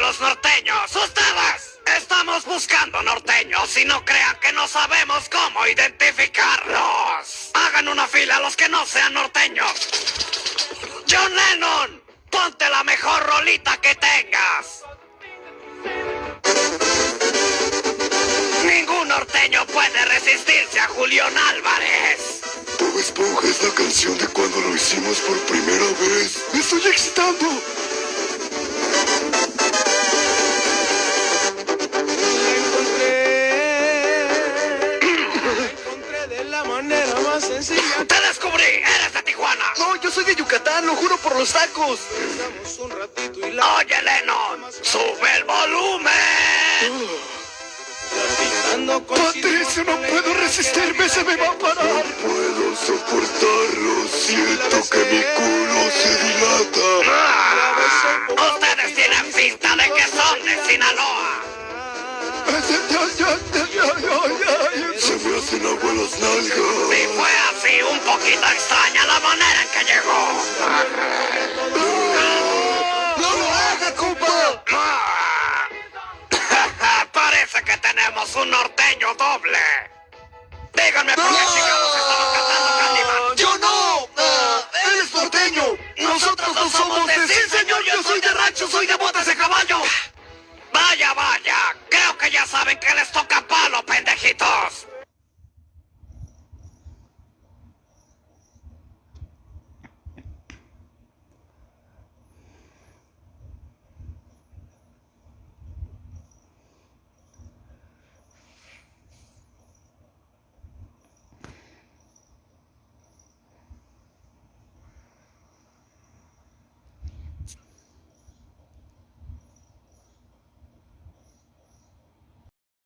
los norteños! ¡Ustedes! Estamos buscando norteños y no crean que no sabemos cómo identificarlos. Hagan una fila los que no sean norteños. John Lennon, ponte la mejor rolita que tengas. Ningún norteño puede resistirse a Julián Álvarez. Bob Esponja es la canción de cuando lo hicimos por primera vez. ¡Me estoy excitando! La encontré de la manera más sencilla. ¡Te descubrí! ¡Eres de Tijuana! No, yo soy de Yucatán, lo juro por los tacos. Pensamos un ratito y la... Oye, Lennon, sube el volumen. Platicando con Patricio, no puedo resistirme, se me va a parar. No puedo soportarlo, siento que mi culo se dilata. Ustedes tienen pinta de que son de Sinaloa. Se me hacen agua las nalgas. Si fue así, un poquito extraña la manera en que llegó. ¡No lo haga, compa! Parece que tenemos un norteño doble. Díganme por qué chingados estaban cantando Candyman. ¡Yo no! ¡Él es norteño! ¡Nosotros no somos de... ¡Sí, señor! ¡Yo soy de rancho! ¡Soy de botas de caballo! Vaya, vaya. Creo que ya saben que les toca